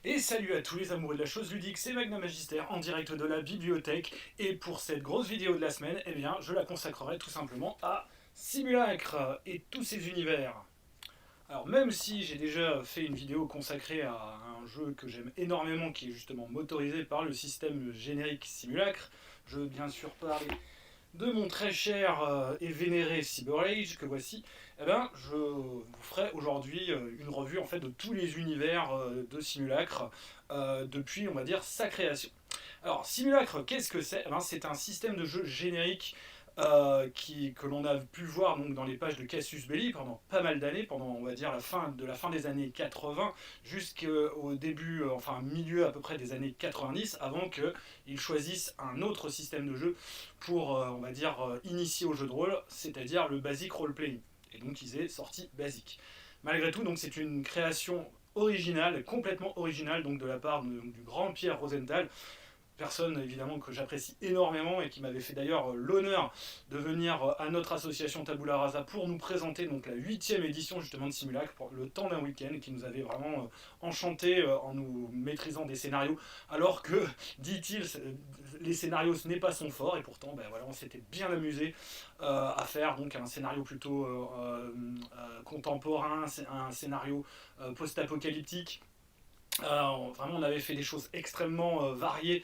Et salut à tous les amoureux de la chose ludique, c'est Magna Magister en direct de la bibliothèque. Et pour cette grosse vidéo de la semaine, eh bien, je la consacrerai tout simplement à Simulacre et tous ses univers. Alors même si j'ai déjà fait une vidéo consacrée à un jeu que j'aime énormément, qui est justement motorisé par le système générique Simulacre, je veux bien sûr parler de mon très cher et vénéré Cyber Age que voici, eh ben, je vous ferai aujourd'hui une revue en fait de tous les univers de Simulacre depuis on va dire sa création. Alors Simulacre, qu'est-ce que c'est? Eh ben, c'est un système de jeu générique que l'on a pu voir donc, dans les pages de Casus Belli pendant pas mal d'années, pendant on va dire la fin des années 80 jusqu'au début, enfin milieu à peu près des années 90, avant qu'ils choisissent un autre système de jeu pour, on va dire, initier au jeu de rôle, c'est-à-dire le Basic Roleplaying. Et donc ils aient sorti Basic. Malgré tout, donc c'est une création originale, complètement originale, donc de la part du grand Pierre Rosenthal, personne évidemment que j'apprécie énormément et qui m'avait fait d'ailleurs l'honneur de venir à notre association Tabula Rasa pour nous présenter donc la 8e édition justement de Simulacre pour le temps d'un week-end, et qui nous avait vraiment enchanté en nous maîtrisant des scénarios, alors que, dit-il, les scénarios ce n'est pas son fort, et pourtant ben, voilà, on s'était bien amusé à faire donc un scénario plutôt contemporain, un scénario post-apocalyptique. Vraiment, on avait fait des choses extrêmement variées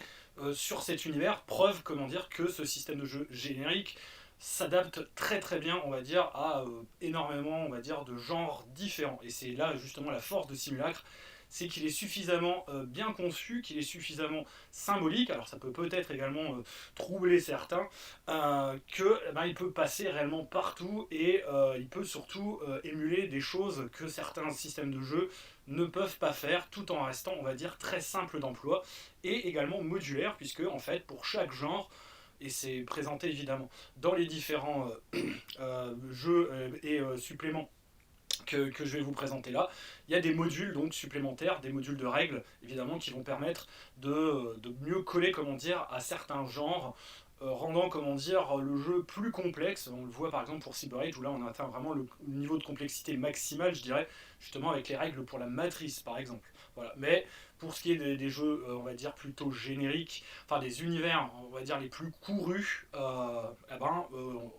sur cet univers. Preuve, comment dire, que ce système de jeu générique s'adapte très très bien, on va dire, à énormément, on va dire, de genres différents. Et c'est là justement la force de Simulacre, c'est qu'il est suffisamment bien conçu, qu'il est suffisamment symbolique. Alors ça peut peut-être également troubler certains, que ben, il peut passer réellement partout, et il peut surtout émuler des choses que certains systèmes de jeu ne peuvent pas faire, tout en restant, on va dire, très simple d'emploi et également modulaire, puisque en fait pour chaque genre, et c'est présenté évidemment dans les différents jeux et suppléments que je vais vous présenter là, il y a des modules donc supplémentaires, des modules de règles évidemment, qui vont permettre de mieux coller, comment dire, à certains genres, rendant, comment dire, le jeu plus complexe. On le voit par exemple pour Cyber Age, où là on atteint vraiment le niveau de complexité maximal, je dirais, justement avec les règles pour la matrice par exemple. Voilà. Mais pour ce qui est des jeux, on va dire plutôt génériques, enfin des univers, on va dire les plus courus, eh ben,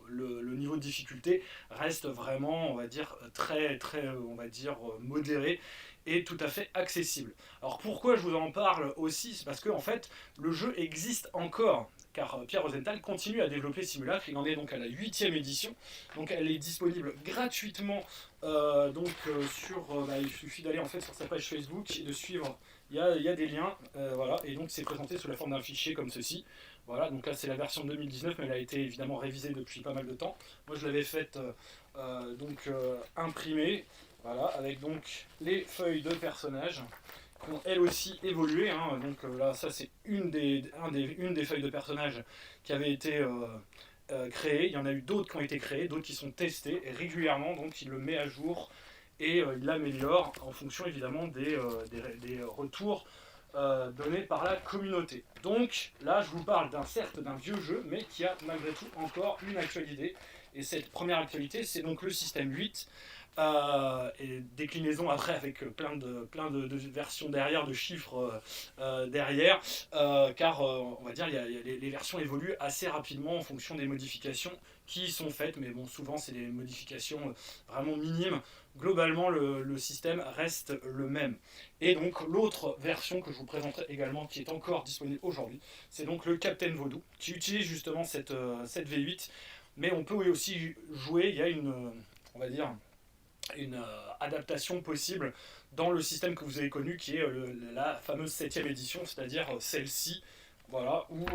le niveau de difficulté reste vraiment, on va dire, très, très, on va dire, modéré et tout à fait accessible. Alors pourquoi je vous en parle aussi? C'est parce que en fait, le jeu existe encore, car Pierre Rosenthal continue à développer Simulacre. Il en est donc à la 8e édition, donc elle est disponible gratuitement il suffit d'aller en fait sur sa page Facebook et de suivre. Il y a des liens, voilà, et donc c'est présenté sous la forme d'un fichier comme ceci. Voilà, donc là c'est la version 2019, mais elle a été évidemment révisée depuis pas mal de temps. Moi je l'avais faite imprimée, voilà, avec donc les feuilles de personnages qui ont elles aussi évolué, hein. Donc là ça c'est une des feuilles de personnages qui avait été créée. Il y en a eu d'autres qui ont été créées, d'autres qui sont testées et régulièrement, donc il le met à jour et il l'améliore en fonction évidemment des retours donnés par la communauté. Donc là je vous parle certes d'un vieux jeu, mais qui a malgré tout encore une actualité. Et cette première actualité, c'est donc le système 8, et déclinaison après avec plein de versions derrière, de chiffres derrière, car on va dire les versions évoluent assez rapidement en fonction des modifications qui sont faites, mais bon, souvent c'est des modifications vraiment minimes. Globalement, le système reste le même. Et donc l'autre version que je vous présenterai également, qui est encore disponible aujourd'hui, c'est donc le Captain Vaudou, qui utilise justement cette V8, mais on peut aussi jouer, il y a on va dire, une adaptation possible dans le système que vous avez connu, qui est la fameuse 7e édition, c'est-à-dire celle-ci, voilà, où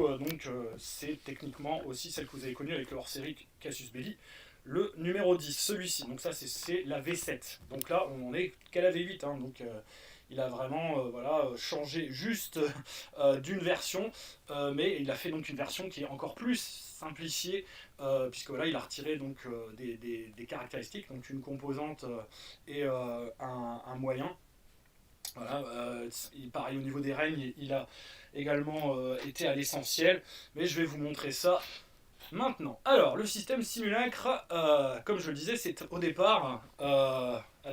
c'est techniquement aussi celle que vous avez connue avec le hors-série Casus Belli, le numéro 10, celui-ci. Donc ça c'est la V7. Donc là on est qu'à la V8, hein, donc il a vraiment voilà, changé juste d'une version, mais il a fait donc une version qui est encore plus simplifiée, puisque là il a retiré donc des caractéristiques, donc une composante et un moyen. Voilà, pareil au niveau des règnes, il a également été à l'essentiel, mais je vais vous montrer ça maintenant. Alors, le système simulacre, comme je le disais, c'est au départ, il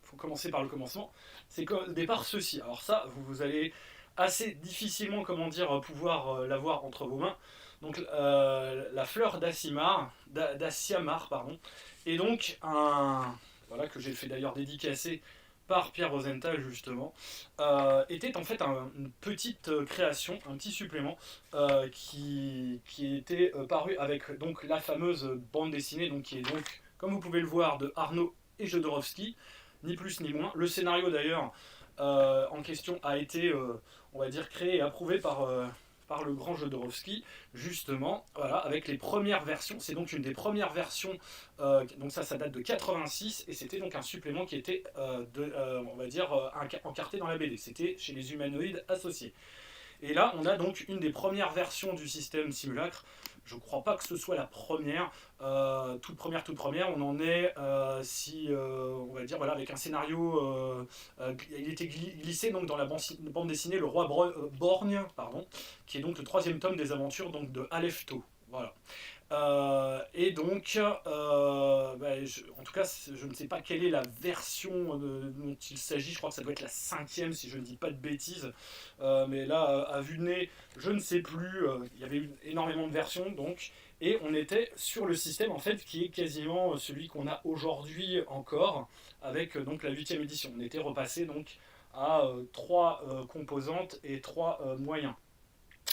faut commencer par le commencement, c'est qu'au départ ceci. Alors ça, vous allez assez difficilement, comment dire, pouvoir l'avoir entre vos mains. Donc la fleur d'Assiamar, pardon, et donc voilà, que j'ai fait d'ailleurs dédicacer par Pierre Rosenthal justement, était en fait une petite création, un petit supplément qui était paru avec donc la fameuse bande dessinée, donc qui est donc, comme vous pouvez le voir, de Arnaud et Jodorowsky, ni plus ni moins. Le scénario d'ailleurs en question a été, on va dire, créé et approuvé par le grand Jodorowsky, justement, voilà, avec les premières versions. C'est donc une des premières versions, donc ça date de 86, et c'était donc un supplément qui était, on va dire, encarté dans la BD. C'était chez les humanoïdes associés. Et là, on a donc une des premières versions du système Simulacre. Je ne crois pas que ce soit la première, toute première. On en est, on va dire, voilà, avec un scénario. Il était glissé donc dans la bande dessinée Le Roi Borgne, pardon, qui est donc le troisième tome des aventures donc de Alefto. Voilà. Et donc, en tout cas, je ne sais pas quelle est la version dont il s'agit. Je crois que ça doit être la 5e, si je ne dis pas de bêtises. Mais là, à vue de nez, je ne sais plus. Il y avait eu énormément de versions, donc. Et on était sur le système, en fait, qui est quasiment celui qu'on a aujourd'hui encore, avec donc la 8e édition. On était repassé donc à 3 composantes et 3 moyens.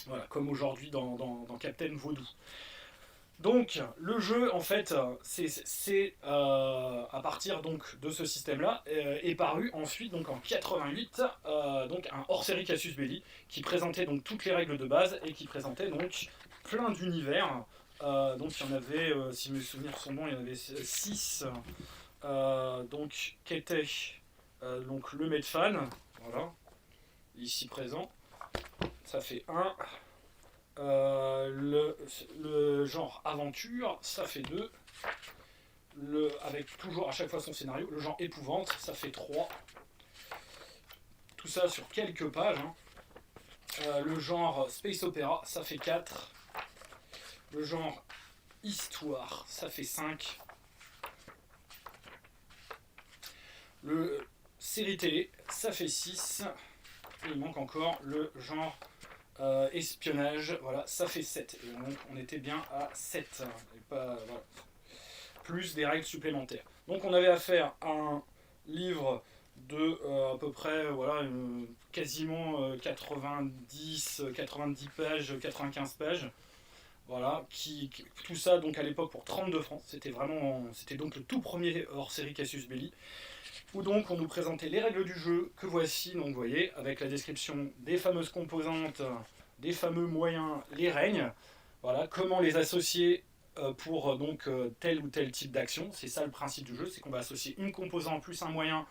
Voilà, comme aujourd'hui dans Captain Vaudou. Donc le jeu en fait c'est à partir donc de ce système là est paru ensuite donc en 88 donc un hors-série Casus Belli qui présentait donc toutes les règles de base et qui présentait donc plein d'univers. Donc il y en avait, si mes souvenirs sont bons, il y en avait 6 donc qui étaient donc le Medfan, voilà, ici présent, ça fait 1. Le genre aventure, ça fait 2. Avec toujours à chaque fois son scénario. Le genre épouvante, ça fait 3. Tout ça sur quelques pages. Le genre space opéra, ça fait 4. Le genre histoire, ça fait 5. Le série télé, ça fait 6. Et il manque encore le genre espionnage, voilà, ça fait 7. Et donc on était bien à 7. Et pas, voilà. Plus des règles supplémentaires. Donc on avait affaire à un livre de à peu près voilà, quasiment 90 pages, 95 pages. Voilà, tout ça donc à l'époque pour 32 francs. C'était donc le tout premier hors-série Casus Belli. Où donc on nous présentait les règles du jeu que voici, donc vous voyez, avec la description des fameuses composantes, des fameux moyens, les règnes, voilà, comment les associer pour donc tel ou tel type d'action. C'est ça le principe du jeu, c'est qu'on va associer une composante plus un moyen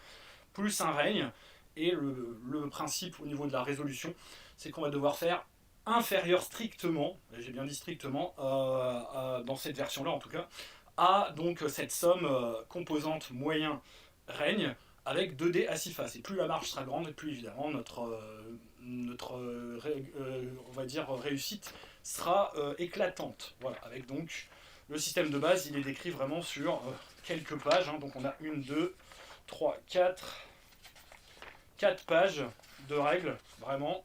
plus un règne, et le principe au niveau de la résolution, c'est qu'on va devoir faire inférieur strictement, j'ai bien dit strictement, dans cette version-là en tout cas, à donc cette somme composante moyen règne avec 2 dés à 6 faces. Et plus la marge sera grande, et plus évidemment notre on va dire réussite sera éclatante. Voilà, avec donc le système de base, il est décrit vraiment sur quelques pages. Donc on a 1, 2, 3, 4 pages de règles vraiment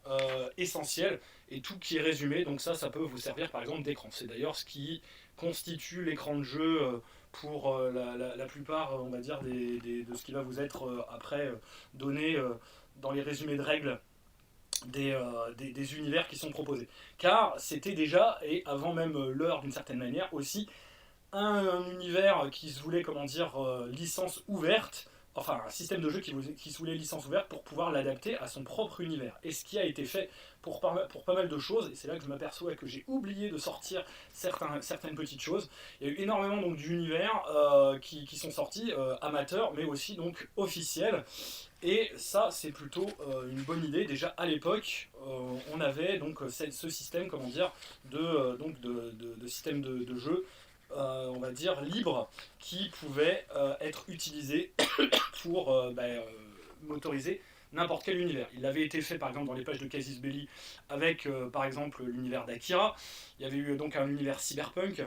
essentielles, et tout qui est résumé. Donc ça peut vous servir par exemple d'écran. C'est d'ailleurs ce qui constitue l'écran de jeu pour la plupart, on va dire, de ce qui va vous être après donné dans les résumés de règles des univers qui sont proposés. Car c'était déjà, et avant même l'heure d'une certaine manière, aussi un univers qui se voulait, comment dire, licence ouverte, enfin un système de jeu qui se voulait licence ouverte pour pouvoir l'adapter à son propre univers. Et ce qui a été fait pour pas mal de choses, et c'est là que je m'aperçois que j'ai oublié de sortir certaines petites choses. Il y a eu énormément donc d'univers qui sont sortis, amateurs, mais aussi donc officiels. Et ça, c'est plutôt une bonne idée. Déjà à l'époque, on avait donc ce système, comment dire, de système de jeu, on va dire libre, qui pouvait être utilisé pour motoriser n'importe quel univers. Il avait été fait par exemple dans les pages de Casus Belli avec par exemple l'univers d'Akira. Il y avait eu donc un univers cyberpunk,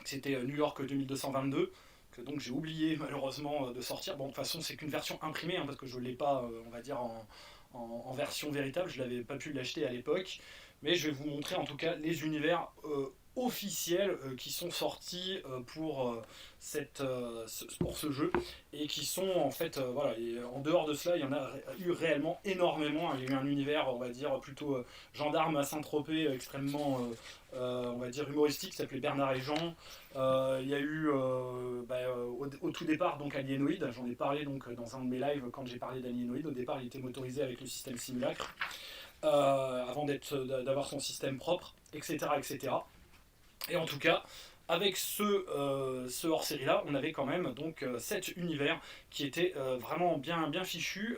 c'était New York 2222. que donc j'ai oublié malheureusement de sortir. Bon, de toute façon, c'est qu'une version imprimée, hein, parce que je ne l'ai pas, on va dire, en version véritable, je n'avais pas pu l'acheter à l'époque. Mais je vais vous montrer en tout cas les univers officiels qui sont sortis pour ce jeu et qui sont en fait, voilà, et en dehors de cela, il y en a eu réellement énormément. Il y a eu un univers, on va dire, plutôt gendarme à Saint-Tropez, extrêmement, on va dire, humoristique, qui s'appelait Bernard et Jean. Il y a eu au tout départ donc Alienoid, j'en ai parlé donc dans un de mes lives quand j'ai parlé d'Alienoid. Au départ, il était motorisé avec le système Simulacre, avant d'avoir son système propre, etc., etc. Et en tout cas, avec ce hors-série là, on avait quand même donc cet univers qui était vraiment bien fichu,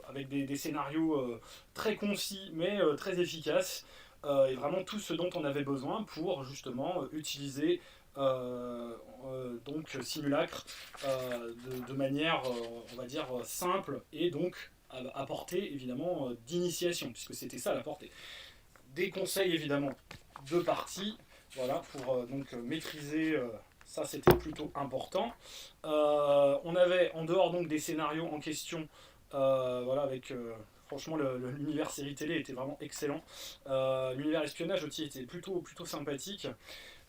avec des scénarios très concis mais très efficaces, et vraiment tout ce dont on avait besoin pour justement utiliser donc Simulacre de manière, on va dire, simple, et donc à portée évidemment d'initiation, puisque c'était ça la portée. Des conseils évidemment de partie, voilà, pour donc maîtriser ça, c'était plutôt important. On avait en dehors donc des scénarios en question, voilà, avec franchement l'univers série télé était vraiment excellent. L'univers espionnage aussi était plutôt sympathique.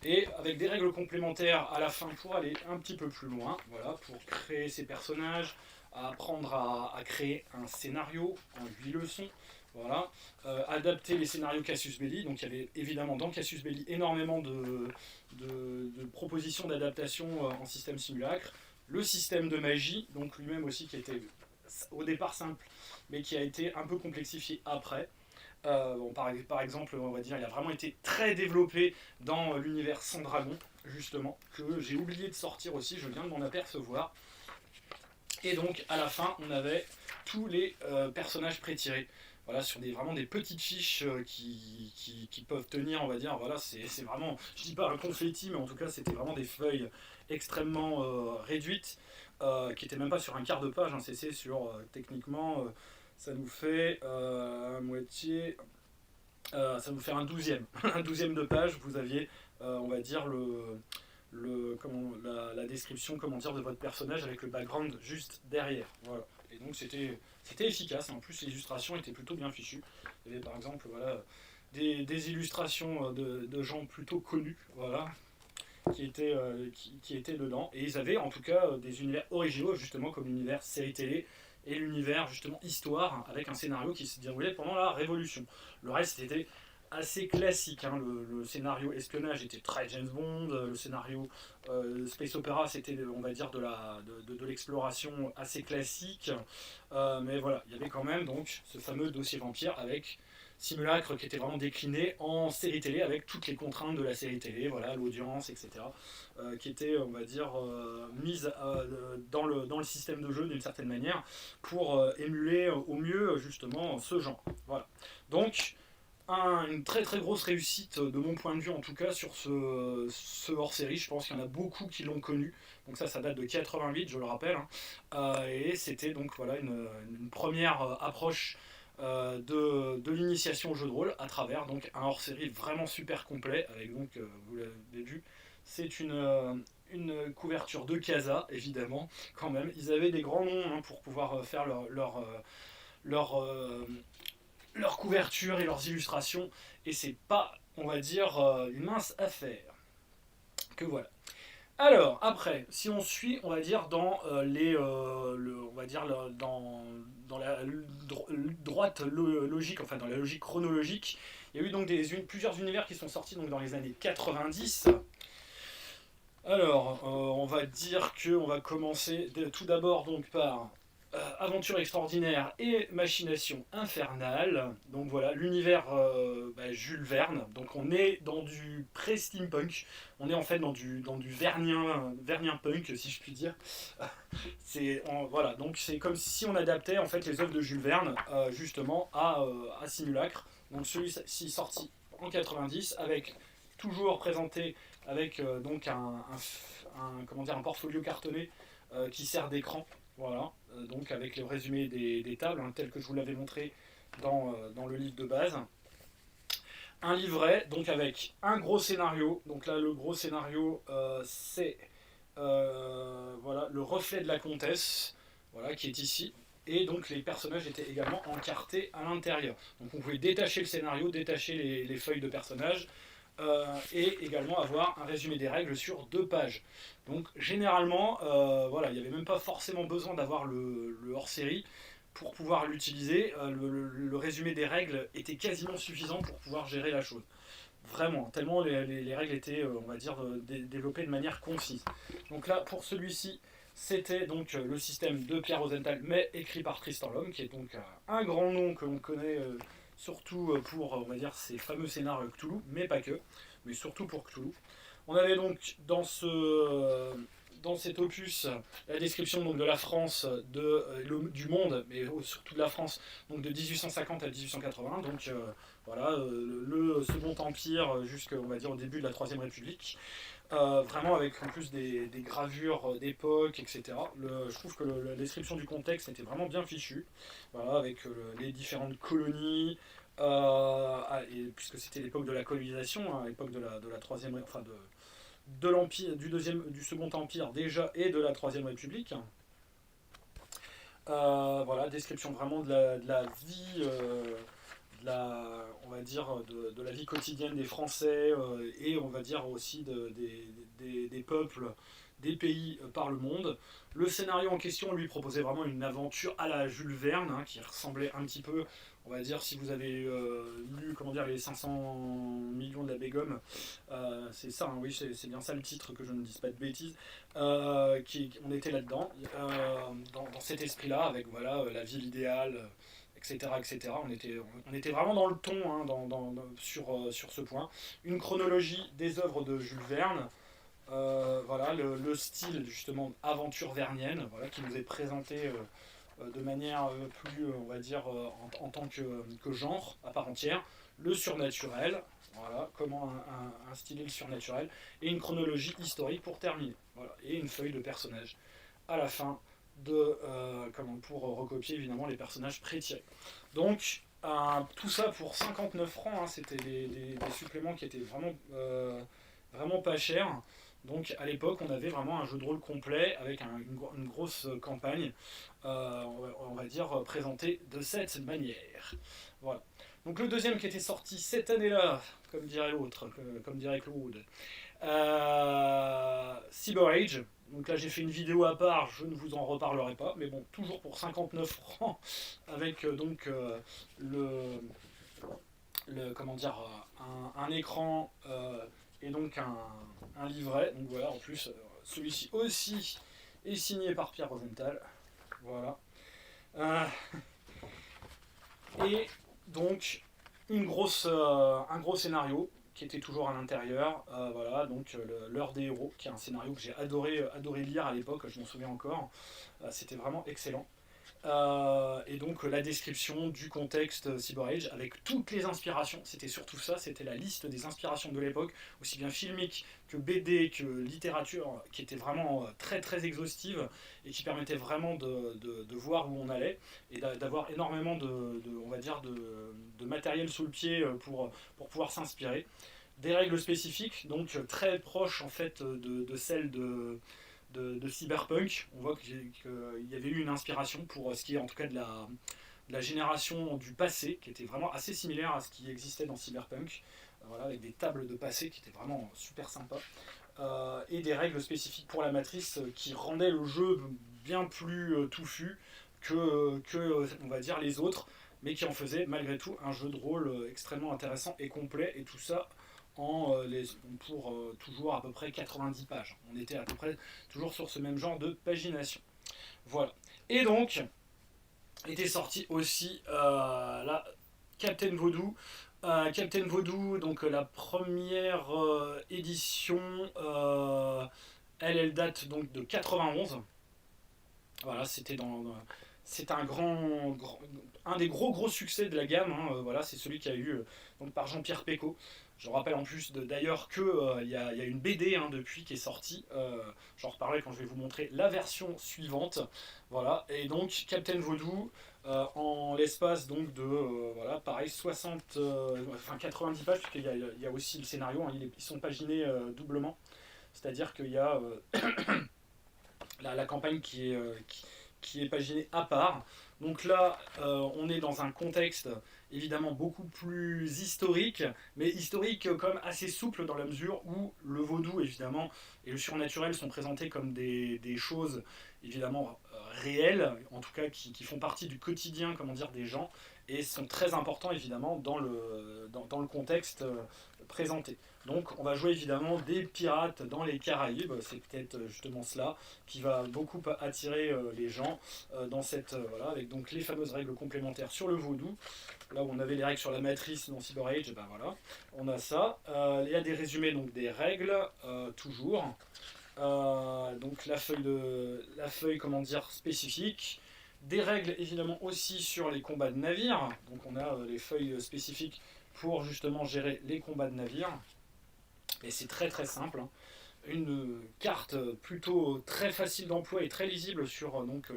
Et avec des règles complémentaires à la fin pour aller un petit peu plus loin, voilà, pour créer ces personnages, apprendre à créer un scénario en 8 leçons, voilà, adapter les scénarios Casus Belli. Donc il y avait évidemment dans Casus Belli énormément de propositions d'adaptation en système simulacre. Le système de magie, donc lui-même aussi qui était au départ simple, mais qui a été un peu complexifié après. Bon, par exemple, on va dire, il a vraiment été très développé dans l'univers Sans Dragon, justement, que j'ai oublié de sortir aussi, je viens de m'en apercevoir. Et donc, à la fin, on avait tous les personnages pré-tirés. Voilà, sur vraiment des petites fiches qui peuvent tenir, on va dire, voilà, c'est vraiment, je dis pas un confetti, mais en tout cas, c'était vraiment des feuilles extrêmement réduites, qui n'étaient même pas sur un quart de page, hein, c'est sur, techniquement, ça nous fait un moitié, ça nous fait un douzième, un douzième de page, vous aviez, on va dire, la description, comment dire, de votre personnage avec le background juste derrière. Voilà. Et donc c'était efficace. En plus, les illustrations étaient plutôt bien fichues. Il y avait par exemple, voilà, des illustrations de gens plutôt connus, voilà, qui étaient dedans. Et ils avaient en tout cas des univers originaux, justement, comme l'univers série télé et l'univers justement histoire, avec un scénario qui se déroulait pendant la Révolution. Le reste était assez classique, hein. Le scénario espionnage était très James Bond, le scénario Space Opera c'était, on va dire, de l'exploration assez classique, mais voilà, il y avait quand même donc ce fameux dossier vampire avec Simulacre qui était vraiment décliné en série télé avec toutes les contraintes de la série télé, voilà, l'audience, etc., qui était, on va dire, mise dans le système de jeu d'une certaine manière pour émuler au mieux justement ce genre. Voilà. Donc, une très grosse réussite de mon point de vue en tout cas sur ce hors-série. Je pense qu'il y en a beaucoup qui l'ont connu. Donc ça date de 88, je le rappelle, hein. Et c'était donc voilà une première approche de l'initiation au jeu de rôle à travers donc un hors-série vraiment super complet avec donc, vous l'avez vu, c'est une couverture de Casa, évidemment, quand même. Ils avaient des grands noms, hein, pour pouvoir faire leur, leur couverture et leurs illustrations, et c'est pas, on va dire, une mince affaire. Que voilà. Alors, après, si on suit, on va dire, dans on va dire, dans la droite logique, enfin dans la logique chronologique, il y a eu donc plusieurs univers qui sont sortis donc dans les années 90. Alors, on va dire qu'on va commencer tout d'abord donc par Aventure extraordinaire et Machination infernale. Donc voilà, l'univers Jules Verne. Donc on est dans du pré-steampunk. On est en fait dans du vernien punk, si je puis dire. Voilà, donc c'est comme si on adaptait en fait les œuvres de Jules Verne justement à Simulacre. Donc celui-ci sorti en 90 avec toujours présenté avec donc comment dire, un portfolio cartonné qui sert d'écran. Voilà, donc avec le résumé des tables, hein, tel que je vous l'avais montré dans le livre de base. Un livret, donc avec un gros scénario. Donc là, le gros scénario, c'est voilà, le reflet de la comtesse, voilà, qui est ici. Et donc les personnages étaient également encartés à l'intérieur. Donc on pouvait détacher le scénario, détacher les feuilles de personnages, et également avoir un résumé des règles sur 2 pages. Donc généralement, voilà, il n'y avait même pas forcément besoin d'avoir le hors-série pour pouvoir l'utiliser. Le résumé des règles était quasiment suffisant pour pouvoir gérer la chose. Vraiment, tellement les règles étaient, on va dire, développées de manière concise. Donc là, pour celui-ci, c'était donc le système de Pierre Rosenthal, mais écrit par Tristan Lhomme, qui est donc un grand nom que l'on connaît surtout pour, on va dire, ses fameux scénars Cthulhu, mais pas que, mais surtout pour Cthulhu. On avait donc dans cet opus la description donc, de la France, du monde, mais surtout de la France, donc de 1850 à 1880, donc voilà, le Second Empire jusqu'au va dire, au début de la Troisième République. Vraiment avec en plus des gravures d'époque, etc. Je trouve que la description du contexte était vraiment bien fichue, voilà, avec les différentes colonies, puisque c'était l'époque de la colonisation, hein, l'époque de la troisième, enfin de l'empire, du second empire déjà et de la troisième république. Voilà, description vraiment de la vie. On va dire de la vie quotidienne des Français, et on va dire aussi des peuples, des pays par le monde. Le scénario en question lui proposait vraiment une aventure à la Jules Verne, hein, qui ressemblait un petit peu, on va dire, si vous avez lu comment dire, les 500 millions de la Bégomme, c'est ça, hein, oui, c'est bien ça le titre, que je ne dise pas de bêtises, on était là-dedans, dans cet esprit-là, avec voilà, la ville idéale, etc., etc. On était vraiment dans le ton, hein, sur ce point. Une chronologie des œuvres de Jules Verne, voilà, le style justement aventure vernienne, voilà, qui nous est présenté de manière plus, on va dire, en tant que genre à part entière. Le surnaturel, voilà, comment instiller le surnaturel, et une chronologie historique pour terminer. Voilà, et une feuille de personnages à la fin pour recopier évidemment les personnages pré-tirés. Donc tout ça pour 59 francs, hein, c'était des suppléments qui étaient vraiment pas chers. Donc à l'époque, on avait vraiment un jeu de rôle complet avec une grosse campagne, on va dire, présentée de cette manière. Voilà. Donc le deuxième qui était sorti cette année-là, comme dirait l'autre, comme dirait Claude, Cyber Age. Donc là j'ai fait une vidéo à part, je ne vous en reparlerai pas, mais bon, toujours pour 59 francs, avec comment dire, un écran, et donc un livret. Donc voilà, en plus celui-ci aussi est signé par Pierre Rosenthal. Voilà. Et donc un gros scénario qui était toujours à l'intérieur, voilà, donc l'heure des héros, qui est un scénario que j'ai adoré lire à l'époque, je m'en souviens encore, c'était vraiment excellent. Et donc la description du contexte Cyber Age avec toutes les inspirations, c'était surtout ça, c'était la liste des inspirations de l'époque, aussi bien filmique que BD que littérature, qui était vraiment très très exhaustive et qui permettait vraiment de voir où on allait et d'avoir énormément on va dire de matériel sous le pied pour pouvoir s'inspirer. Des règles spécifiques, donc très proches en fait de celles de Cyberpunk. On voit qu'il y avait eu une inspiration pour ce qui est en tout cas de la génération du passé, qui était vraiment assez similaire à ce qui existait dans Cyberpunk, voilà, avec des tables de passé qui étaient vraiment super sympas, et des règles spécifiques pour la matrice qui rendaient le jeu bien plus touffu que on va dire les autres, mais qui en faisaient malgré tout un jeu de rôle extrêmement intéressant et complet, et tout ça pour toujours à peu près 90 pages. On était à peu près toujours sur ce même genre de pagination. Voilà. Et donc, était sorti aussi la Captain Vaudou. Captain Vaudou, donc la première édition, elle date donc de 91. Voilà, c'est un des gros succès de la gamme, hein, voilà, c'est celui qui a eu donc par Jean-Pierre Pécaud. Je rappelle en plus d'ailleurs qu'il y a une BD, hein, depuis qui est sortie. J'en reparlerai quand je vais vous montrer la version suivante. Voilà, et donc Captain Vaudou, en l'espace donc de voilà, pareil 90 pages, puisqu'il y a aussi le scénario, hein, ils sont paginés doublement. c'est-à-dire qu'il y a la campagne qui est paginée à part. Donc là, on est dans un contexte évidemment beaucoup plus historique, mais historique quand même assez souple dans la mesure où le vaudou évidemment et le surnaturel sont présentés comme des choses évidemment réelles, en tout cas qui font partie du quotidien comment dire, des gens et sont très importants évidemment dans le contexte présenté. Donc on va jouer évidemment des pirates dans les Caraïbes, c'est peut-être justement cela qui va beaucoup attirer les gens dans cette voilà, avec donc les fameuses règles complémentaires sur le vaudou. Là où on avait les règles sur la matrice dans Cyber Age, ben voilà, on a ça. Il y a des résumés donc des règles toujours. Donc la feuille comment dire spécifique. Des règles évidemment aussi sur les combats de navires. Donc on a les feuilles spécifiques pour justement gérer les combats de navires. Et c'est très très simple. Hein. Une carte plutôt très facile d'emploi et très lisible sur donc,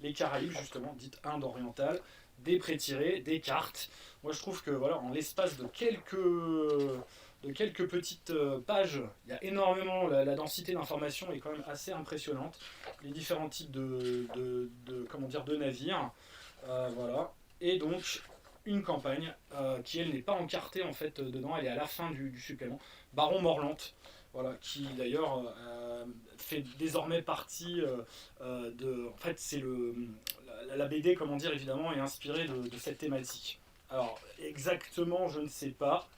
les Caraïbes, justement, dite Inde orientale, des pré-tirés, des cartes. Moi je trouve que voilà, en l'espace de quelques petites pages, il y a énormément, la densité d'informations est quand même assez impressionnante. Les différents types comment dire, de navires. Voilà. Et donc une campagne qui elle n'est pas encartée en fait dedans, elle est à la fin du supplément. Baron Morlante, voilà, qui d'ailleurs fait désormais partie de. En fait, c'est la BD, comment dire, évidemment, est inspirée de cette thématique. Alors, exactement, je ne sais pas.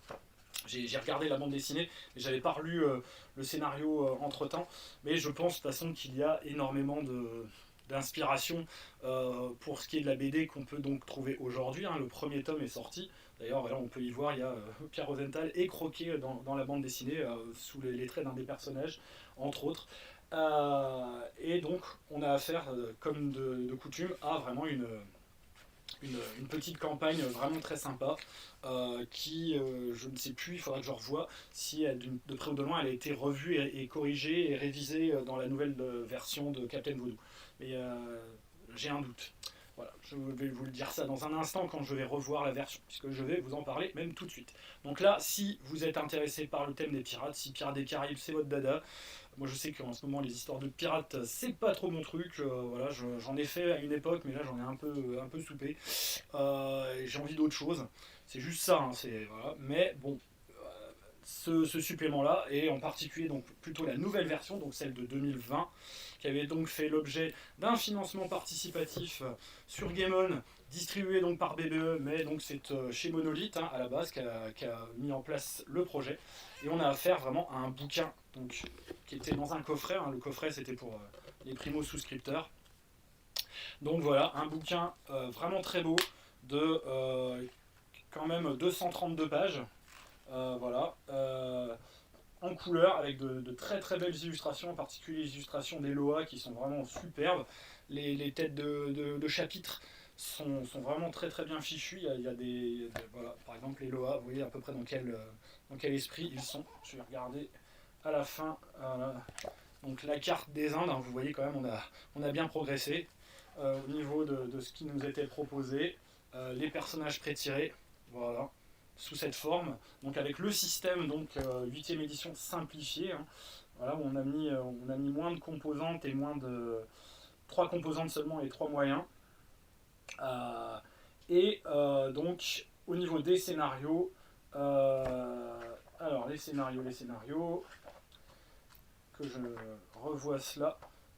J'ai regardé la bande dessinée, mais j'avais pas relu le scénario entre temps. Mais je pense de toute façon qu'il y a énormément d'inspiration pour ce qui est de la BD qu'on peut donc trouver aujourd'hui. Hein. Le premier tome est sorti. D'ailleurs, voilà, on peut y voir, il y a Pierre Rosenthal est croqué dans la bande dessinée sous les traits d'un des personnages, entre autres. Et donc, on a affaire, comme de coutume, à vraiment une petite campagne vraiment très sympa qui, je ne sais plus, il faudra que je revoie si de près ou de loin elle a été revue et corrigée et révisée dans la nouvelle version de Captain Voodoo. Mais j'ai un doute. Voilà, je vais vous le dire ça dans un instant quand je vais revoir la version, puisque je vais vous en parler même tout de suite. Donc là, si vous êtes intéressé par le thème des pirates, si Pirates des Caraïbes c'est votre dada, moi je sais qu'en ce moment les histoires de pirates c'est pas trop mon truc, voilà, j'en ai fait à une époque, mais là j'en ai un peu soupé. J'ai envie d'autre chose, c'est juste ça, hein, voilà. Mais bon, ce supplément-là, et en particulier donc plutôt la nouvelle version, donc celle de 2020, qui avait donc fait l'objet d'un financement participatif sur Game On, distribué donc par BBE, mais donc c'est chez Monolith hein, à la base qui a mis en place le projet. Et on a affaire vraiment à un bouquin donc, qui était dans un coffret. Hein, le coffret c'était pour les primo-souscripteurs. Donc voilà, un bouquin vraiment très beau de quand même 232 pages. Voilà. En couleur avec de très très belles illustrations, en particulier les illustrations des Loa qui sont vraiment superbes. Les têtes de chapitres sont vraiment très très bien fichues. Il y a voilà, par exemple les Loa, vous voyez à peu près dans quel esprit ils sont. Je vais regarder à la fin. Donc la carte des Indes, hein, vous voyez quand même on a bien progressé au niveau de ce qui nous était proposé. Les personnages pré-tirés, voilà, sous cette forme, donc avec le système donc 8ème édition simplifié, hein, voilà, où on a mis moins de composantes et moins de 3 composantes seulement et 3 moyens. Donc au niveau des scénarios, alors les scénarios, que je revois cela.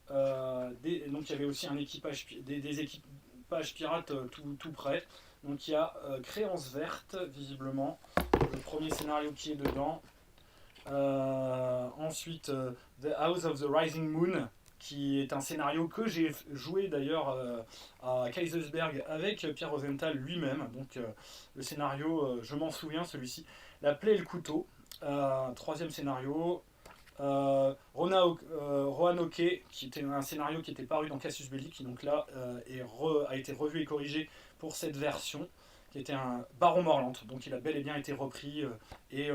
Donc il y avait aussi un équipage, des équipages pirates tout près. Donc il y a Créance Verte, visiblement, le premier scénario qui est dedans. Ensuite, The House of the Rising Moon, qui est un scénario que j'ai joué d'ailleurs à Kaisersberg avec Pierre Rosenthal lui-même. Donc le scénario, je m'en souviens, celui-ci. La plaie et le couteau, troisième scénario. Roanoke, qui était un scénario qui était paru dans Casus Belli, qui donc là a été revu et corrigé pour cette version, qui était un Baron Morlante, donc il a bel et bien été repris et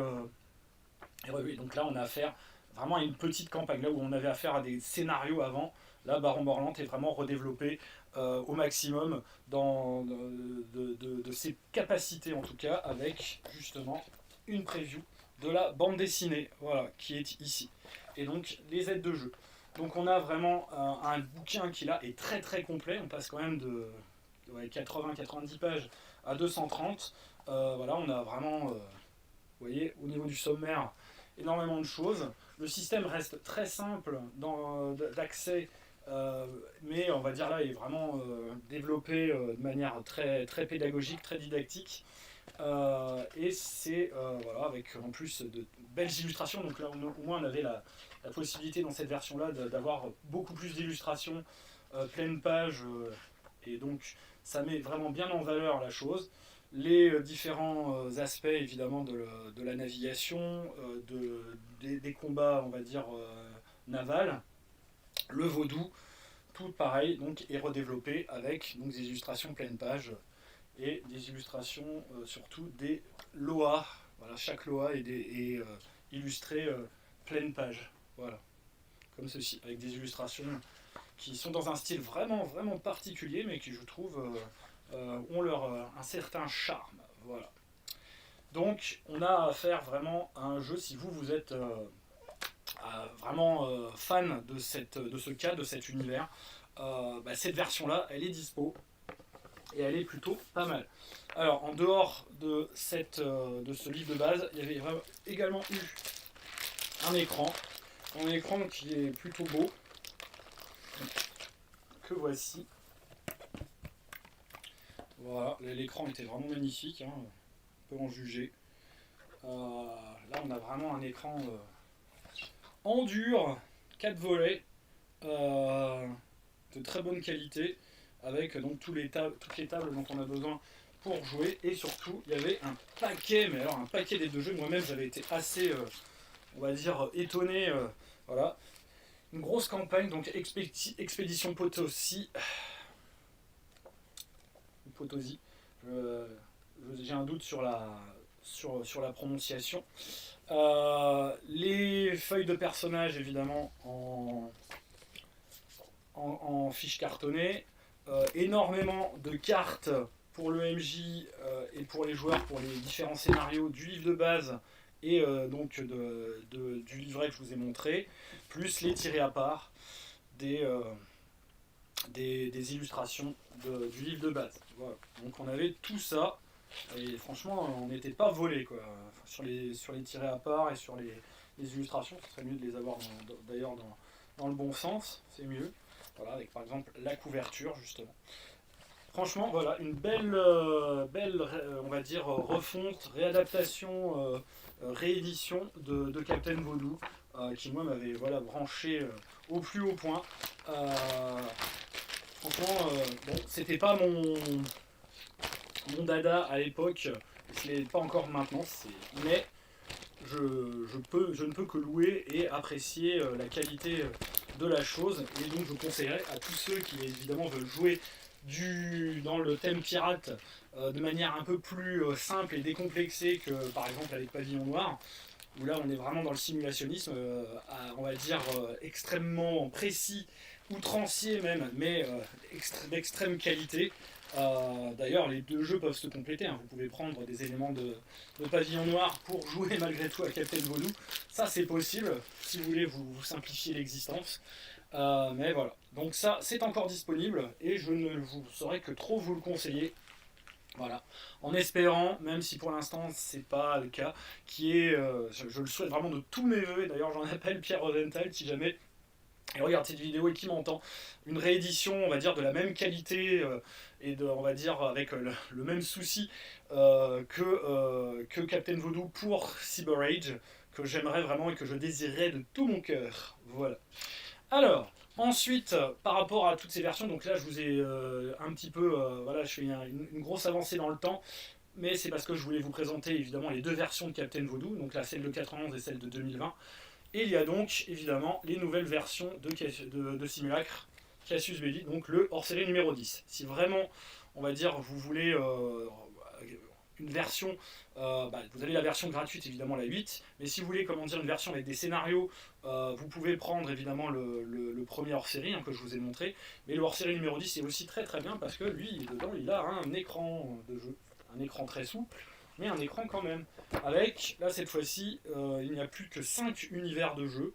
revu. Donc là on a affaire vraiment à une petite campagne, là où on avait affaire à des scénarios avant, là Baron Morlante est vraiment redéveloppé au maximum de ses capacités en tout cas, avec justement une preview de la bande dessinée, voilà, qui est ici. Et donc les aides de jeu. Donc on a vraiment un bouquin qui là est très très complet, on passe quand même de 80-90 pages à 230. Voilà, on a vraiment, vous voyez, au niveau du sommaire, énormément de choses. Le système reste très simple d'accès, mais on va dire là, il est vraiment développé de manière très, très pédagogique, très didactique. Et c'est voilà, avec en plus de belles illustrations. Donc là, au moins, on avait la possibilité dans cette version-là d'avoir beaucoup plus d'illustrations, pleine page, et donc ça met vraiment bien en valeur la chose. Les différents aspects évidemment de la navigation, des combats, on va dire, navals, le vaudou, tout pareil, donc est redéveloppé avec donc, des illustrations pleine page et des illustrations surtout des loas. Voilà, chaque loa est illustré pleine page. Voilà, comme ceci, avec des illustrations qui sont dans un style vraiment, vraiment particulier, mais qui, je trouve, ont un certain charme. Voilà. Donc, on a affaire vraiment à un jeu, si vous êtes vraiment fan de ce cas, de cet univers, cette version-là, elle est dispo et elle est plutôt pas mal. Alors, en dehors de ce livre de base, il y avait également eu un écran qui est plutôt beau, que voici. Voilà, l'écran était vraiment magnifique, hein, on peut en juger. Là, on a vraiment un écran en dur, 4 volets, de très bonne qualité, avec donc toutes les tables dont on a besoin pour jouer. Et surtout, il y avait un paquet d'aides de jeu. Moi-même, j'avais été assez, on va dire, étonné. Voilà. Une grosse campagne, donc Expédition Potosi. Potosi. J'ai un doute sur la prononciation. Les feuilles de personnages, évidemment, en fiches cartonnées. Énormément de cartes pour le MJ et pour les joueurs, pour les différents scénarios du livre de base et donc du livret que je vous ai montré, plus les tirés à part des illustrations du livre de base. Voilà. Donc on avait tout ça, et franchement on n'était pas volé quoi. Sur les tirés à part et sur les illustrations, ce serait mieux de les avoir d'ailleurs dans le bon sens, c'est mieux. Voilà, avec par exemple la couverture justement. Franchement, voilà, une belle, on va dire, refonte, réadaptation, réédition de Captain Vaudou, qui moi m'avait voilà, branché au plus haut point. Franchement, bon, c'était pas mon dada à l'époque, ce n'est pas encore maintenant, mais je ne peux que louer et apprécier la qualité de la chose, et donc je conseillerais à tous ceux qui évidemment veulent jouer dans le thème pirate de manière un peu plus simple et décomplexée que par exemple avec Pavillon Noir, où là on est vraiment dans le simulationnisme, on va dire extrêmement précis, outrancier même, mais d'extrême qualité. D'ailleurs, les deux jeux peuvent se compléter, hein. Vous pouvez prendre des éléments de Pavillon Noir pour jouer malgré tout à Captain Vaudou. Ça, c'est possible, si vous voulez vous simplifier l'existence. Mais voilà. Donc ça, c'est encore disponible et je ne vous saurais que trop vous le conseiller. Voilà. En espérant, même si pour l'instant c'est pas le cas, je le souhaite vraiment de tous mes voeux, et d'ailleurs j'en appelle Pierre Rosenthal si jamais il regarde cette vidéo et qui m'entend, une réédition, on va dire, de la même qualité et on va dire avec le même souci que Captain Vaudou pour Cyber Age, que j'aimerais vraiment et que je désirerais de tout mon cœur. Voilà. Alors, ensuite, par rapport à toutes ces versions, donc là je vous ai un petit peu, voilà, je fais une grosse avancée dans le temps, mais c'est parce que je voulais vous présenter évidemment les deux versions de Captain Vaudou, donc là celle de 91 et celle de 2020. Et il y a donc évidemment les nouvelles versions de Simulacre Cassius Belli, donc le hors-série numéro 10. Si vraiment, on va dire, vous voulez une version, vous avez la version gratuite évidemment la 8, mais si vous voulez comment dire une version avec des scénarios, vous pouvez prendre évidemment le premier hors-série que je vous ai montré, mais le hors-série numéro 10 est aussi très très bien parce que lui dedans il a un écran de jeu, un écran très souple, mais un écran quand même. Avec, là cette fois-ci, il n'y a plus que 5 univers de jeu,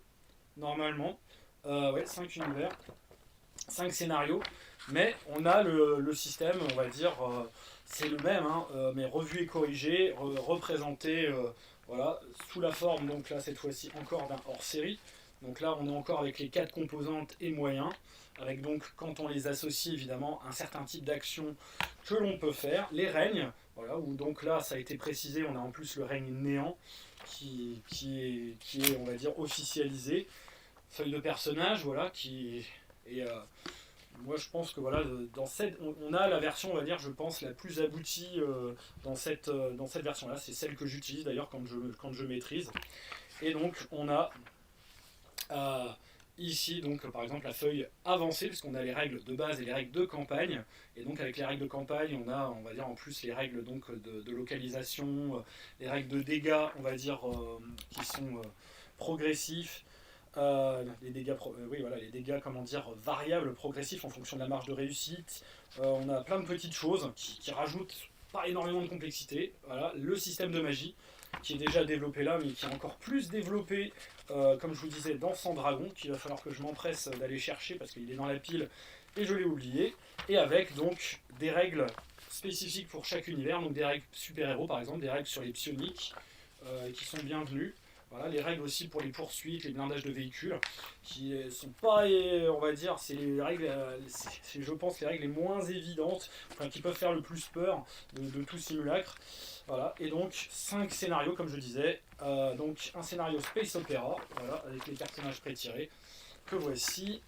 normalement. Ouais, 5 univers, 5 scénarios, mais on a le système, on va dire, c'est le même, hein, mais revu et corrigé, représenté voilà, sous la forme, donc là cette fois-ci encore d'un hors-série. Donc là on est encore avec les 4 composantes et moyens, avec donc quand on les associe évidemment un certain type d'action que l'on peut faire, les règnes, voilà, où donc là ça a été précisé, on a en plus le règne néant qui est on va dire officialisé, feuille de personnage, voilà, qui est moi je pense que voilà, dans cette, on a la version, on va dire, je pense, la plus aboutie dans cette version-là. C'est celle que j'utilise d'ailleurs quand je maîtrise. Et donc on a euh, ici, donc, par exemple, la feuille avancée, puisqu'on a les règles de base et les règles de campagne. Et donc avec les règles de campagne, on a, on va dire, en plus les règles donc, de localisation, les règles de dégâts, on va dire, qui sont progressifs. Les dégâts, oui, voilà, les dégâts, comment dire, variables, progressifs en fonction de la marge de réussite. On a plein de petites choses qui rajoutent pas énormément de complexité. Voilà, le système de magie qui est déjà développé là, mais qui est encore plus développé, comme je vous disais, dans Sandragon, qu'il va falloir que je m'empresse d'aller chercher parce qu'il est dans la pile et je l'ai oublié. Et avec donc des règles spécifiques pour chaque univers, donc des règles super-héros par exemple, des règles sur les psioniques qui sont bienvenues. Voilà, les règles aussi pour les poursuites, les blindages de véhicules, qui sont pas, on va dire, c'est les règles, c'est, je pense, les règles les moins évidentes, enfin, qui peuvent faire le plus peur de tout simulacre. Voilà, et donc 5 scénarios, comme je disais. Donc un scénario Space Opera, voilà, avec les personnages pré-tirés, que voici.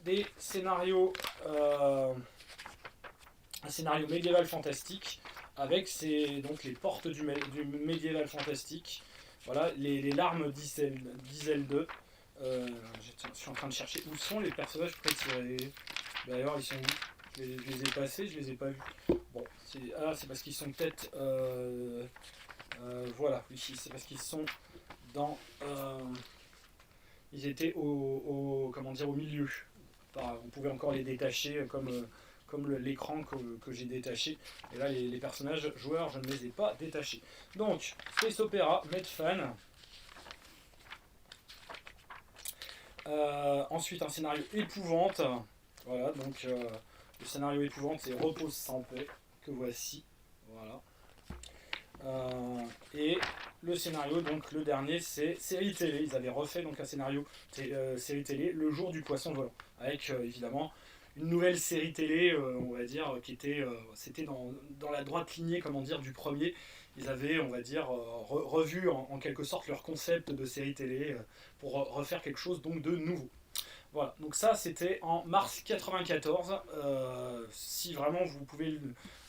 Des scénarios, un scénario médiéval fantastique avec donc les portes du médiéval fantastique. Voilà, les larmes d'Iselde. Je suis en train de chercher où sont les personnages pré-tirés. D'ailleurs, ils sont où? Je les ai passés, je les ai pas vus. Bon, c'est parce qu'ils sont peut-être. Voilà, oui, c'est parce qu'ils sont dans. Ils étaient comment dire, au milieu. Enfin, on pouvait encore les détacher comme l'écran que j'ai détaché. Et là, les personnages joueurs, je ne les ai pas détachés. Donc, Space Opera, Medfan. Ensuite, un scénario épouvante. Voilà, donc le scénario épouvante, c'est Repose sans paix, que voici. Voilà. Et le scénario, donc le dernier, c'est série télé. Ils avaient refait donc un scénario série télé, Le Jour du Poisson Volant, avec évidemment une nouvelle série télé, on va dire, qui était, c'était dans la droite lignée, comment dire, du premier. Ils avaient, on va dire, revu en quelque sorte leur concept de série télé pour refaire quelque chose donc de nouveau. Voilà, donc ça c'était en mars 94. Si vraiment vous pouvez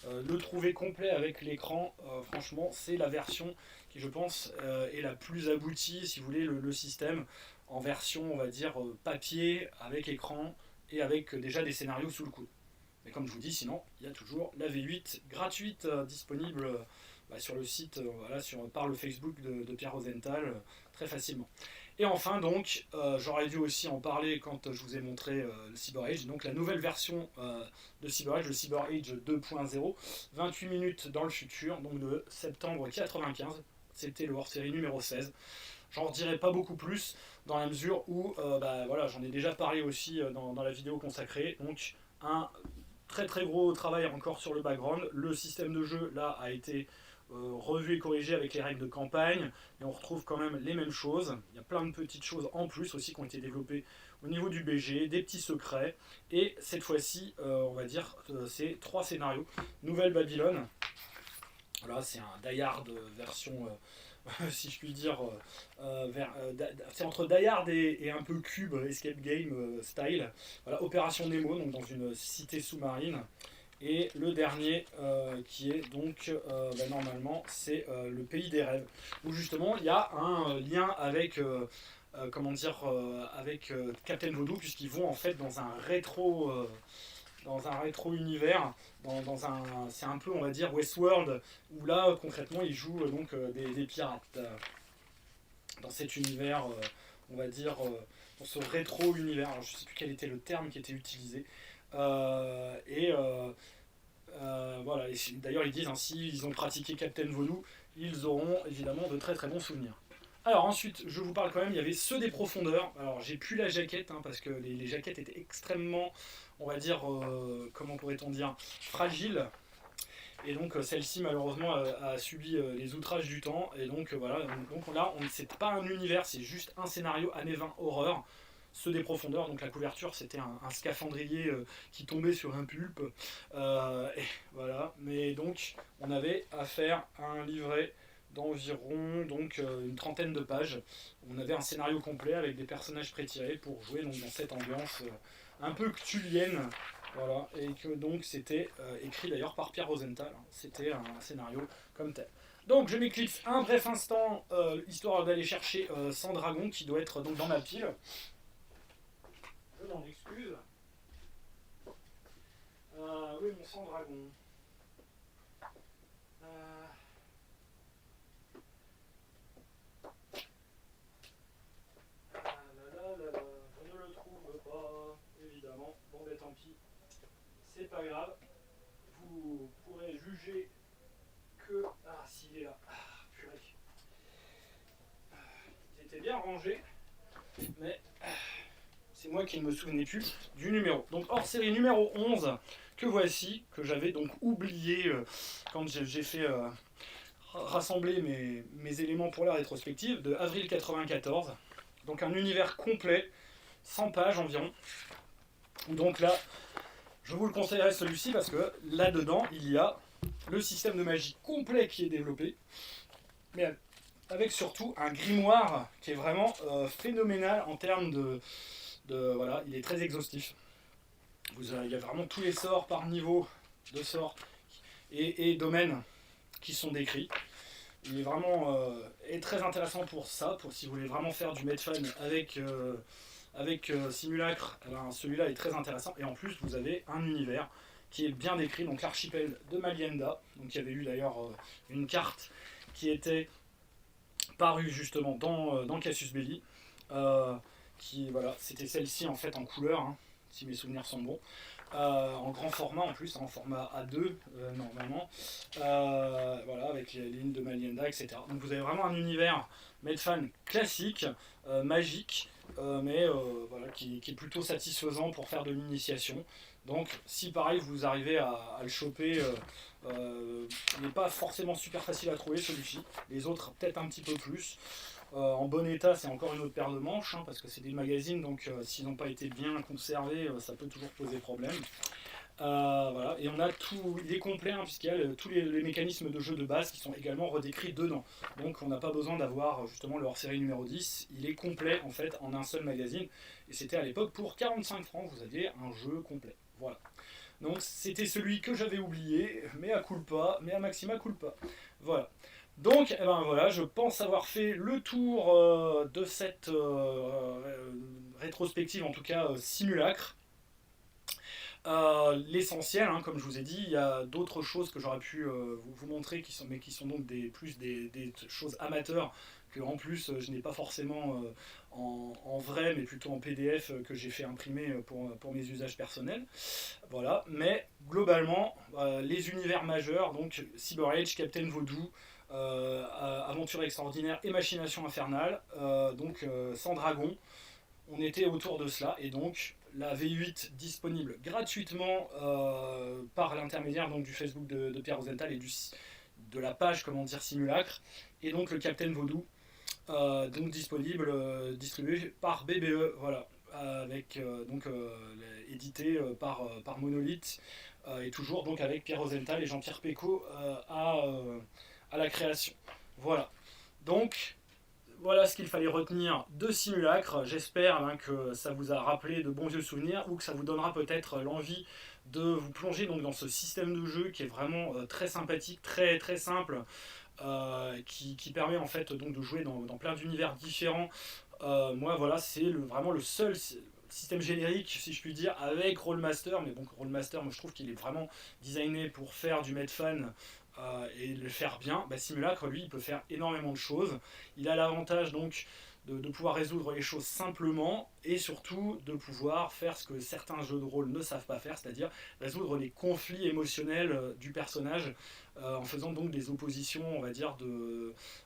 le trouver complet avec l'écran, franchement c'est la version qui je pense est la plus aboutie, si vous voulez, le système en version on va dire papier, avec écran et avec déjà des scénarios sous le coude. Mais comme je vous dis, sinon il y a toujours la V8 gratuite disponible sur le site, voilà, par le Facebook de Pierre Rosenthal, très facilement. Et enfin donc, j'aurais dû aussi en parler quand je vous ai montré le Cyber Age, donc la nouvelle version de Cyber Age, le Cyber Age 2.0, 28 minutes dans le futur, donc de septembre 95, c'était le hors-série numéro 16. J'en redirai pas beaucoup plus, dans la mesure où voilà, j'en ai déjà parlé aussi dans la vidéo consacrée, donc un très très gros travail encore sur le background. Le système de jeu là a été revu et corrigé avec les règles de campagne, et on retrouve quand même les mêmes choses. Il y a plein de petites choses en plus aussi qui ont été développées au niveau du BG, des petits secrets, et cette fois-ci, on va dire, c'est 3 scénarios. Nouvelle Babylone, voilà, c'est un Die Hard version, si je puis dire, c'est entre Die Hard et un peu Cube, Escape Game style. Voilà, Opération Nemo, donc dans une cité sous-marine. Et le dernier qui est donc normalement c'est le pays des rêves, où justement il y a un lien avec comment dire avec Captain Voodoo, puisqu'ils vont en fait dans un rétro univers, c'est un peu on va dire Westworld, où là concrètement ils jouent donc des pirates dans cet univers, on va dire dans ce rétro univers. Alors, je sais plus quel était le terme qui était utilisé. Et Voilà, et d'ailleurs ils disent, hein, s'ils ont pratiqué Captain Vaudou, ils auront évidemment de très très bons souvenirs. Alors ensuite, je vous parle quand même, il y avait ceux des profondeurs. Alors j'ai plus la jaquette, hein, parce que les jaquettes étaient extrêmement, on va dire, comment pourrait-on dire, fragiles. Et donc celle-ci malheureusement a subi les outrages du temps. Et donc voilà, donc là, c'est pas un univers, c'est juste un scénario années 20 horreur. Ceux des profondeurs, donc la couverture c'était un scaphandrier qui tombait sur un pulpe. Et voilà, mais donc on avait affaire à un livret d'environ donc une trentaine de pages. On avait un scénario complet avec des personnages pré-tirés pour jouer donc dans cette ambiance un peu cthulhienne. Voilà, et que donc c'était écrit d'ailleurs par Pierre Rosenthal. Hein. C'était un scénario comme tel. Donc je m'éclipse un bref instant, histoire d'aller chercher Sandragon qui doit être donc dans ma pile. Je m'en excuse. Oui, mon Sandragon. Je ne le trouve pas, évidemment. Bon, ben tant pis. C'est pas grave. Vous pourrez juger que. Ah, s'il est là. Ah, purée. Ils étaient bien rangés, mais c'est moi qui ne me souvenais plus du numéro. Donc, hors série numéro 11, que voici, que j'avais donc oublié quand j'ai fait rassembler mes éléments pour la rétrospective, de avril 94. Donc, un univers complet, 100 pages environ. Donc là, je vous le conseillerais celui-ci parce que là-dedans, il y a le système de magie complet qui est développé, mais avec surtout un grimoire qui est vraiment phénoménal en termes voilà, il est très exhaustif. Il y a vraiment tous les sorts par niveau de sorts et domaines qui sont décrits. Il est vraiment est très intéressant pour ça, pour si vous voulez vraiment faire du Medfun avec Simulacre, ben, celui-là est très intéressant. Et en plus, vous avez un univers qui est bien décrit, donc l'archipel de Malienda. Donc il y avait eu d'ailleurs une carte qui était parue justement dans Cassius Belli. Voilà, c'était celle-ci en fait en couleur, hein, si mes souvenirs sont bons. En grand format en plus, en format A2 normalement, voilà, avec les lignes de Malienda, etc. Donc vous avez vraiment un univers Medfan classique, magique, mais voilà, qui est plutôt satisfaisant pour faire de l'initiation. Donc si pareil vous arrivez à le choper, il n'est pas forcément super facile à trouver celui-ci, les autres peut-être un petit peu plus. En bon état, c'est encore une autre paire de manches, hein, parce que c'est des magazines, donc s'ils n'ont pas été bien conservés, ça peut toujours poser problème. Voilà. Et on a tout, il est complet, hein, puisqu'il y a tous les mécanismes de jeu de base qui sont également redécrits dedans. Donc on n'a pas besoin d'avoir justement le hors-série numéro 10, il est complet en fait en un seul magazine. Et c'était à l'époque pour 45 francs, vous aviez un jeu complet. Voilà. Donc c'était celui que j'avais oublié, mais à culpa, mais à maxima culpa. Voilà. Donc, eh ben voilà, je pense avoir fait le tour de cette rétrospective, en tout cas simulacre. L'essentiel, hein, comme je vous ai dit, il y a d'autres choses que j'aurais pu vous montrer, mais qui sont donc plus des choses amateurs, que en plus je n'ai pas forcément en vrai, mais plutôt en PDF que j'ai fait imprimer pour mes usages personnels. Voilà, mais globalement, les univers majeurs, donc Cyber Age, Captain Vaudou, Aventure extraordinaire et Machination infernale, donc Sandragon, on était autour de cela, et donc la V8 disponible gratuitement par l'intermédiaire donc, du Facebook de Pierre Rosenthal et de la page comment dire Simulacre, et donc le Captain Vaudou, donc disponible, distribué par BBE, voilà, avec donc édité par Monolith, et toujours donc avec Pierre Rosenthal et Jean-Pierre Pécaud à la création. Voilà. Donc voilà ce qu'il fallait retenir de Simulacre. J'espère que ça vous a rappelé de bons vieux souvenirs, ou que ça vous donnera peut-être l'envie de vous plonger donc dans ce système de jeu qui est vraiment très sympathique, très très simple, qui permet en fait donc de jouer dans plein d'univers différents. Moi voilà, c'est vraiment le seul système générique, si je puis dire, avec Rollmaster. Mais bon, Rollmaster, moi je trouve qu'il est vraiment designé pour faire du Medfan et le faire bien. Simulacre, lui, il peut faire énormément de choses. Il a l'avantage donc de pouvoir résoudre les choses simplement et surtout de pouvoir faire ce que certains jeux de rôle ne savent pas faire, c'est-à-dire résoudre les conflits émotionnels du personnage en faisant donc des oppositions, on va dire,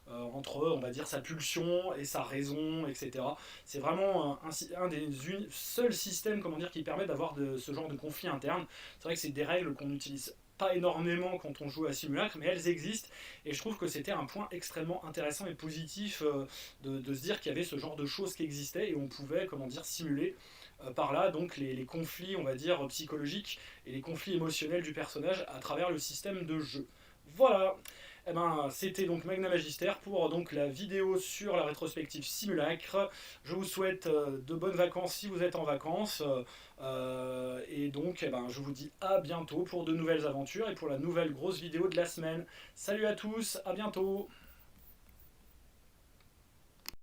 entre, on va dire, sa pulsion et sa raison, etc. C'est vraiment un des seuls systèmes, comment dire, qui permet d'avoir ce genre de conflit interne. C'est vrai que c'est des règles qu'on utilise pas énormément quand on joue à Simulacre, mais elles existent, et je trouve que c'était un point extrêmement intéressant et positif de se dire qu'il y avait ce genre de choses qui existaient, et on pouvait, comment dire, simuler par là donc les conflits, on va dire, psychologiques et les conflits émotionnels du personnage à travers le système de jeu. Voilà. Eh ben, c'était donc Magna Magister pour donc la vidéo sur la rétrospective Simulacre. Je vous souhaite de bonnes vacances si vous êtes en vacances. Et donc, eh ben, je vous dis à bientôt pour de nouvelles aventures et pour la nouvelle grosse vidéo de la semaine. Salut à tous, à bientôt.